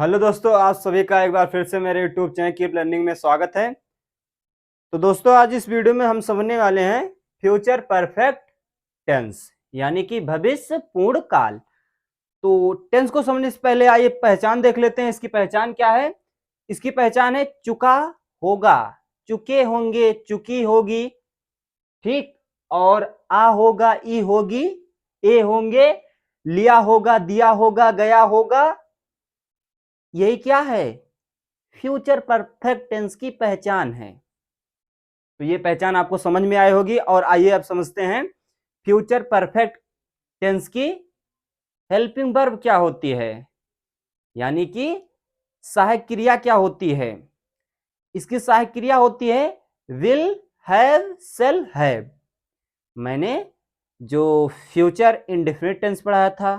Hello दोस्तों, आप सभी का एक बार फिर से मेरे यूट्यूब चैनल कीप लर्निंग में स्वागत है। तो दोस्तों, आज इस वीडियो में हम समझने वाले हैं फ्यूचर परफेक्ट टेंस, यानी कि भविष्य पूर्ण काल। तो टेंस को समझने से पहले आइए पहचान देख लेते हैं। इसकी पहचान क्या है? इसकी पहचान है चुका होगा, चुके होंगे, चुकी होगी, ठीक। और आ होगा, ई होगी, ए होंगे, लिया होगा, दिया होगा, गया होगा। यही क्या है? फ्यूचर परफेक्ट टेंस की पहचान है। तो ये पहचान आपको समझ में आई होगी। और आइए अब समझते हैं फ्यूचर परफेक्ट टेंस की हेल्पिंग वर्ब क्या होती है, यानी कि सहायक क्रिया क्या होती है। इसकी सहायक क्रिया होती है विल, हैव, शैल हैव। मैंने जो फ्यूचर इंडेफिनिट टेंस पढ़ाया था,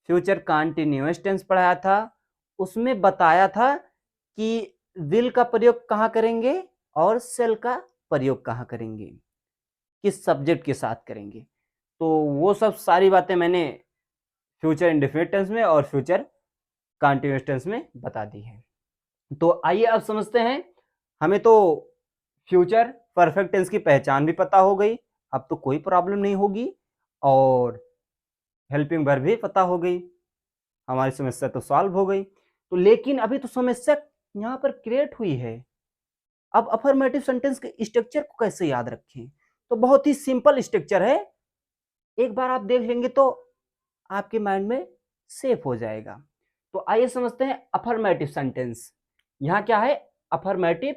फ्यूचर कंटीन्यूअस टेंस पढ़ाया था, उसमें बताया था कि विल का प्रयोग कहां करेंगे और शैल का प्रयोग कहां करेंगे, किस सब्जेक्ट के साथ करेंगे। तो वो सब सारी बातें मैंने फ्यूचर इंडेफिनिट टेंस में और फ्यूचर कंटीन्यूअस टेंस में बता दी है। तो आइए अब समझते हैं। हमें तो फ्यूचर परफेक्ट टेंस की पहचान भी पता हो गई, अब तो कोई प्रॉब्लम नहीं होगी। और हेल्पिंग वर्ब भी पता हो गई, हमारी समस्या तो सॉल्व हो गई। तो लेकिन अभी तो समस्या यहाँ पर क्रिएट हुई है। अब अफर्मेटिव सेंटेंस के स्ट्रक्चर को कैसे याद रखें? तो बहुत ही सिंपल स्ट्रक्चर है, एक बार आप देख लेंगे तो आपके माइंड में सेफ हो जाएगा। तो आइए समझते हैं अफर्मेटिव सेंटेंस। यहाँ क्या है? अफर्मेटिव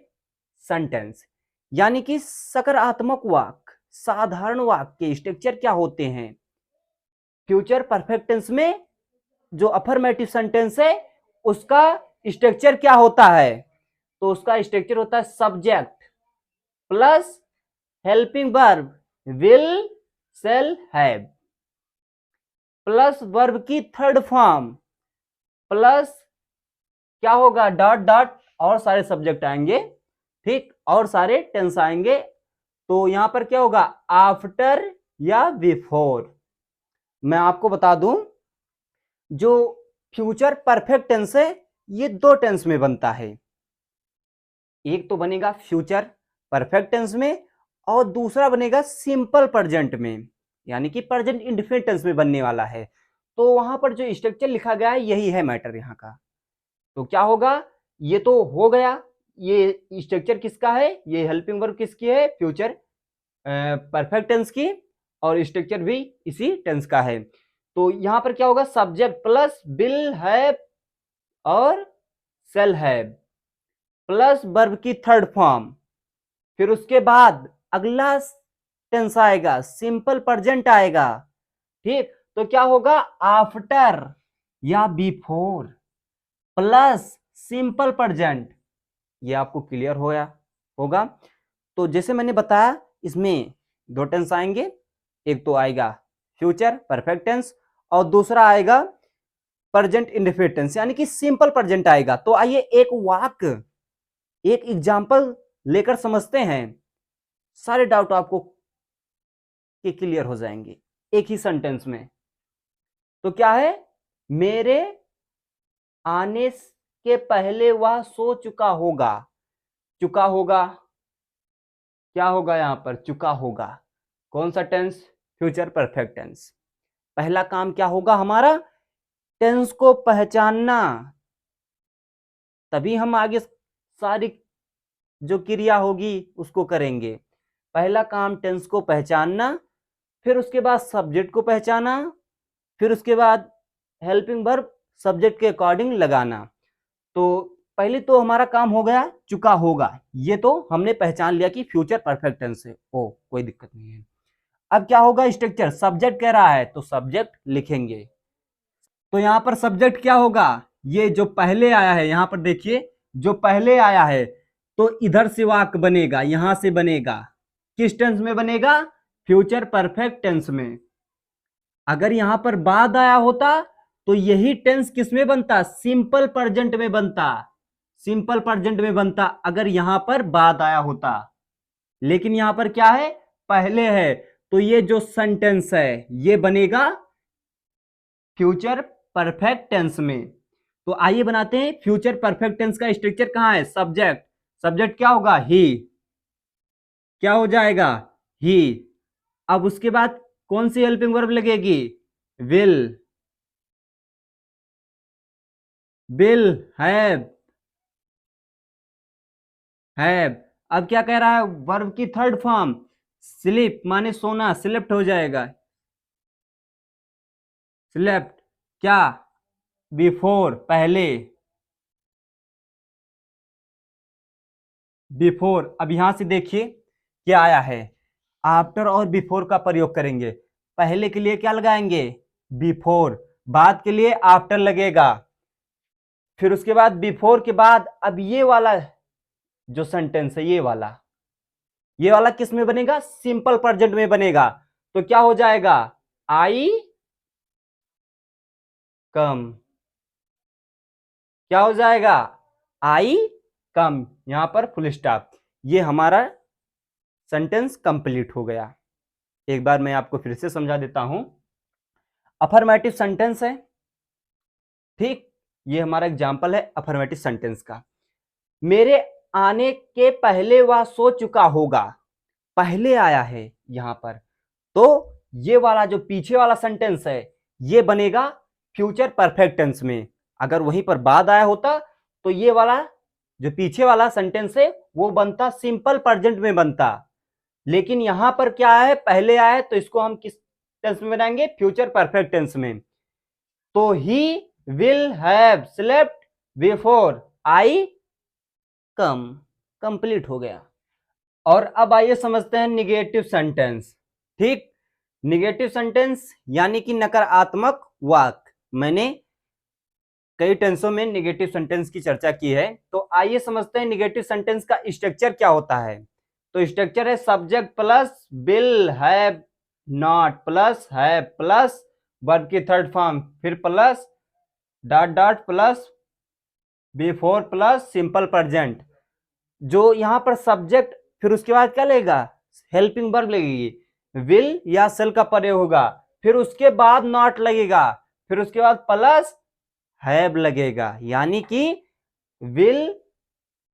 सेंटेंस यानी कि सकारात्मक वाक्य, साधारण वाक्य के स्ट्रक्चर क्या होते हैं। फ्यूचर परफेक्ट टेंस में जो अफर्मेटिव सेंटेंस है उसका स्ट्रक्चर क्या होता है? तो उसका स्ट्रक्चर होता है subject plus helping verb will, shall, have, plus verb की थर्ड फॉर्म, प्लस क्या होगा, डॉट डॉट, और सारे सब्जेक्ट आएंगे, ठीक, और सारे टेंस आएंगे। तो यहां पर क्या होगा, आफ्टर या बिफोर। मैं आपको बता दूं, जो फ्यूचर परफेक्ट टेंस है ये दो टेंस में बनता है। एक तो बनेगा फ्यूचर परफेक्ट टेंस में और दूसरा बनेगा सिंपल प्रेजेंट में, यानी कि प्रेजेंट इंडेफिनिट टेंस में बनने वाला है। तो वहां पर जो स्ट्रक्चर लिखा गया है यही है मैटर यहाँ का। तो क्या होगा, ये तो हो गया, ये स्ट्रक्चर किसका है, ये हेल्पिंग वर्ब किसकी है, फ्यूचर परफेक्ट टेंस की, और स्ट्रक्चर भी इसी टेंस का है। तो यहां पर क्या होगा, सब्जेक्ट प्लस विल हैव और शैल हैव प्लस वर्ब की थर्ड फॉर्म, फिर उसके बाद अगला टेंस आएगा, सिंपल प्रेजेंट आएगा, ठीक। तो क्या होगा, आफ्टर या बिफोर प्लस सिंपल प्रेजेंट। ये आपको क्लियर होगा। तो जैसे मैंने बताया, इसमें दो टेंस आएंगे, एक तो आएगा फ्यूचर परफेक्ट टेंस और दूसरा आएगा प्रेजेंट इंडेफिनिट टेंस, यानी कि सिंपल प्रेजेंट आएगा। तो आइए एक वाक्य, एक एग्जांपल लेकर समझते हैं, सारे डाउट आपको क्लियर हो जाएंगे एक ही सेंटेंस में। तो क्या है, मेरे आने के पहले वह सो चुका होगा। चुका होगा, क्या होगा यहां पर, चुका होगा। कौन सा टेंस, फ्यूचर परफेक्ट टेंस। पहला काम क्या होगा हमारा, टेंस को पहचानना, तभी हम आगे सारी जो क्रिया होगी उसको करेंगे। पहला काम टेंस को पहचानना, फिर उसके बाद सब्जेक्ट को पहचाना, फिर उसके बाद हेल्पिंग वर्ब सब्जेक्ट के अकॉर्डिंग लगाना। तो पहले तो हमारा काम हो गया चुका होगा, ये तो हमने पहचान लिया कि फ्यूचर परफेक्ट टेंस है, ओ कोई दिक्कत नहीं है। अब क्या होगा, स्ट्रक्चर, सब्जेक्ट कह रहा है तो सब्जेक्ट लिखेंगे। तो यहां पर सब्जेक्ट क्या होगा, ये जो पहले आया है, यहां पर देखिए जो पहले आया है, तो इधर से वाक्य बनेगा, यहां से बनेगा, किस टेंस में बनेगा, फ्यूचर परफेक्ट टेंस में। अगर यहां पर बाद आया होता तो यही टेंस किस में बनता, सिंपल प्रेजेंट में बनता, सिंपल प्रेजेंट में बनता अगर यहां पर बाद आया होता। लेकिन यहां पर क्या है, पहले है, तो ये जो सेंटेंस है ये बनेगा फ्यूचर परफेक्ट टेंस में। तो आइए बनाते हैं फ्यूचर परफेक्ट टेंस का स्ट्रक्चर कहाँ है, सब्जेक्ट, सब्जेक्ट क्या होगा, ही, क्या हो जाएगा, ही। अब उसके बाद कौन सी हेल्पिंग वर्ब लगेगी, विल, विल हैव, हैव। अब क्या कह रहा है, वर्ब की थर्ड फॉर्म स्लीप माने सोना, स्लेप्ट हो जाएगा, स्लेप्ट, क्या, बिफोर, पहले, बिफोर। अब यहां से देखिए क्या आया है, आफ्टर और बिफोर का प्रयोग करेंगे। पहले के लिए क्या लगाएंगे, बिफोर, बाद के लिए आफ्टर लगेगा। फिर उसके बाद बिफोर के बाद अब ये वाला जो सेंटेंस है, ये वाला किस में बनेगा, सिंपल प्रेजेंट में बनेगा। तो क्या हो जाएगा, आई कम, क्या हो जाएगा, आई कम, यहां पर फुल स्टॉप। ये हमारा सेंटेंस कंप्लीट हो गया। एक बार मैं आपको फिर से समझा देता हूं। अफर्मेटिव सेंटेंस है, ठीक, ये हमारा एग्जाम्पल है अफर्मेटिव सेंटेंस का। मेरे आने के पहले वह सो चुका होगा, पहले आया है यहां पर। तो ये वाला जो पीछे वाला सेंटेंस है ये बनेगा फ्यूचर परफेक्ट टेंस में। अगर वहीं पर बाद आया होता तो ये वाला जो पीछे वाला सेंटेंस है वो बनता सिंपल प्रेजेंट में बनता। लेकिन यहां पर क्या है, पहले आया है, तो इसको हम किस टेंस में बनाएंगे, फ्यूचर परफेक्ट टेंस में। तो he will have slept before I come, complete हो गया। और अब आइए समझते हैं निगेटिव सेंटेंस, ठीक। निगेटिव सेंटेंस यानी कि नकारात्मक वाक्य। मैंने कई टेंसों में निगेटिव सेंटेंस की चर्चा की है। तो आइए समझते हैं निगेटिव सेंटेंस का स्ट्रक्चर क्या होता है। तो स्ट्रक्चर है subject plus will have not plus have plus verb की थर्ड फॉर्म, फिर plus dot dot plus before plus simple present. जो यहां पर सब्जेक्ट, फिर उसके बाद क्या लगेगा, हेल्पिंग वर्ब लगेगी, विल या सेल का प्रयोग होगा, फिर उसके बाद नॉट लगेगा, फिर उसके बाद प्लस हैव लगेगा। यानी कि विल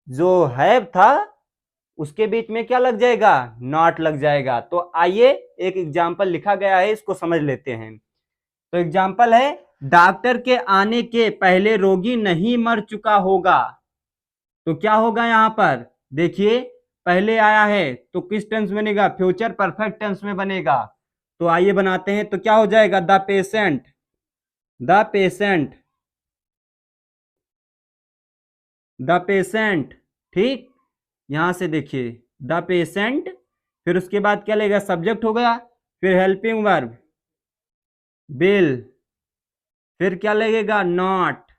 जो हैव था उसके बीच में क्या लग जाएगा, नॉट लग जाएगा। तो आइए एक एग्जाम्पल लिखा गया है, इसको समझ लेते हैं। तो एग्जाम्पल है, डॉक्टर के आने के पहले रोगी नहीं मर चुका होगा। तो क्या होगा यहां पर, देखिए पहले आया है तो किस टेंस बनेगा, फ्यूचर परफेक्ट टेंस में बनेगा। तो आइए बनाते हैं। तो क्या हो जाएगा, the patient, the patient, the patient, ठीक। यहां से देखिए द पेशेंट, फिर उसके बाद क्या लेगा, सब्जेक्ट हो गया, फिर हेल्पिंग वर्ब बिल, फिर क्या लगेगा, नॉट,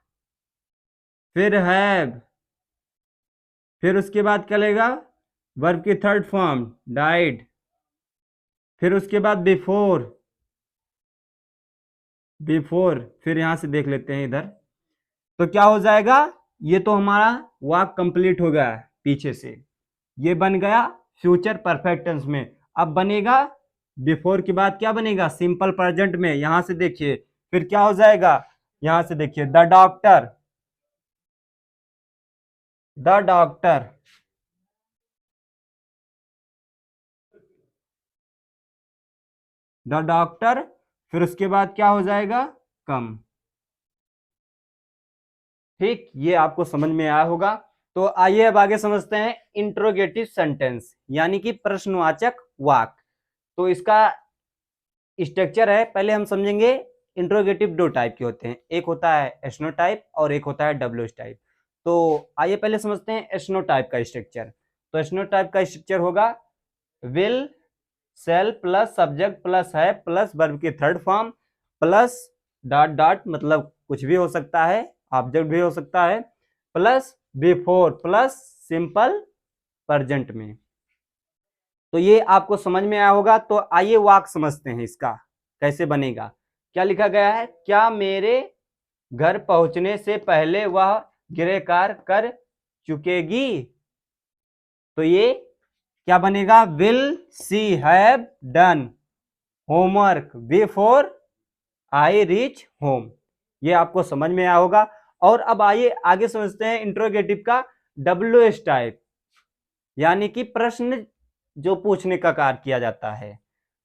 फिर हैव, फिर उसके बाद क्या लगेगा, वर्ब की थर्ड फॉर्म डाइड, फिर उसके बाद बिफोर, बिफोर, फिर यहां से देख लेते हैं इधर। तो क्या हो जाएगा, ये तो हमारा वाक कंप्लीट हो गया पीछे से, ये बन गया फ्यूचर परफेक्ट टेंस में। अब बनेगा बिफोर के बाद क्या बनेगा, सिंपल प्रेजेंट में। यहां से देखिए फिर क्या हो जाएगा, यहां से देखिए the doctor, the doctor, the doctor, फिर उसके बाद क्या हो जाएगा, कम, ठीक। ये आपको समझ में आया होगा। तो आइए अब आगे समझते हैं इंट्रोगेटिव सेंटेंस यानी कि प्रश्नवाचक वाक्य। तो इसका स्ट्रक्चर है, पहले हम समझेंगे। इंट्रोगेटिव दो टाइप के होते हैं, एक होता है एस्नो टाइप और एक होता है डब्ल्यूएच टाइप। तो आइए पहले समझते हैं एस्नो टाइप का स्ट्रक्चर। तो एस्नो टाइप का स्ट्रक्चर होगा will shall plus subject plus है प्लस वर्ब की third form plus dot dot, मतलब कुछ भी हो सकता है, ऑब्जेक्ट भी हो सकता है, plus before plus simple present में। तो ये आपको समझ में आया होगा। तो आइए वाक्य समझते हैं इसका कैसे बनेगा। क्या लिखा गया है, क्या मेरे घर पहुंचने से पहले वह गृहकार्य कर चुकेगी। तो ये क्या बनेगा, will she have done homework before I reach home. ये आपको समझ में आया होगा। और अब आइए आगे समझते हैं इंट्रोगेटिव का WH टाइप, यानी कि प्रश्न जो पूछने का कार्य किया जाता है।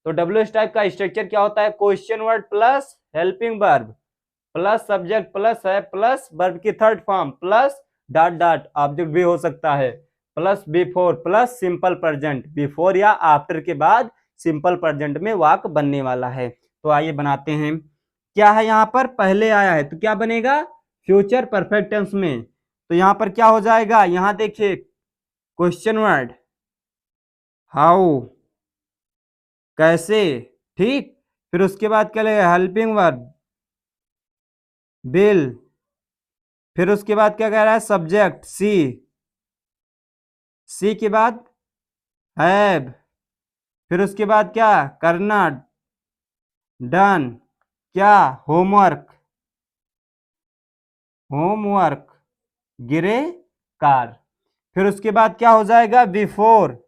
तो WH टाइप का स्ट्रक्चर क्या होता है? Question word plus helping verb plus subject plus है प्लस वर्ब की third form plus dot dot object भी हो सकता है plus before plus simple present, before या आफ्टर के बाद सिंपल प्रेजेंट में वाक्य बनने वाला है। तो आइए बनाते हैं। क्या है यहाँ पर? पहले आया है तो क्या बनेगा? फ्यूचर परफेक्ट टेंस में। तो यहाँ पर क्या हो जाएगा? यहाँ देखिए क्वेश्चन वर्ड हाउ, कैसे, ठीक। फिर उसके बाद क्या लगेगा? Helping verb bill. फिर उसके बाद क्या कह रहा है? सब्जेक्ट सी, सी के बाद हैव। फिर उसके बाद क्या? करना, डन। क्या? होमवर्क, होमवर्क, गिरे कार। फिर उसके बाद क्या हो जाएगा? बिफोर,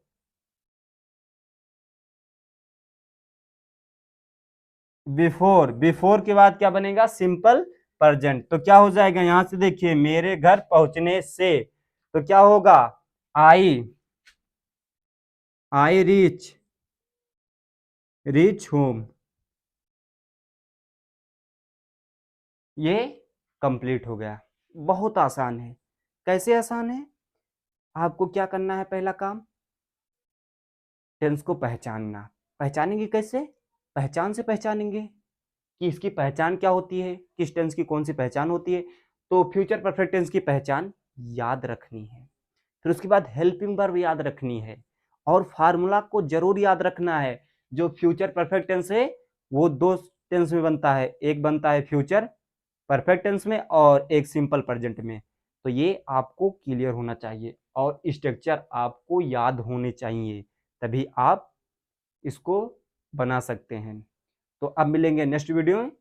बिफोर, बिफोर के बाद क्या बनेगा? Simple present. तो क्या हो जाएगा? यहां से देखिए मेरे घर पहुंचने से, तो क्या होगा? आई, आई रीच, रीच होम। ये कंप्लीट हो गया। बहुत आसान है। कैसे आसान है? आपको क्या करना है? पहला काम टेंस को पहचानना। पहचानेंगे कैसे? पहचान से पहचानेंगे कि इसकी पहचान क्या होती है, किस टेंस की कौन सी पहचान होती है। तो फ्यूचर परफेक्ट टेंस की पहचान याद रखनी है। फिर उसके बाद हेल्पिंग वर्ब याद रखनी है और फार्मूला को जरूर याद रखना है। जो फ्यूचर परफेक्ट टेंस है वो दो टेंस में बनता है, एक बनता है फ्यूचर परफेक्ट टेंस में और एक सिंपल प्रेजेंट में। तो ये आपको क्लियर होना चाहिए और स्ट्रक्चर आपको याद होने चाहिए, तभी आप इसको बना सकते हैं। तो अब मिलेंगे नेक्स्ट वीडियो में।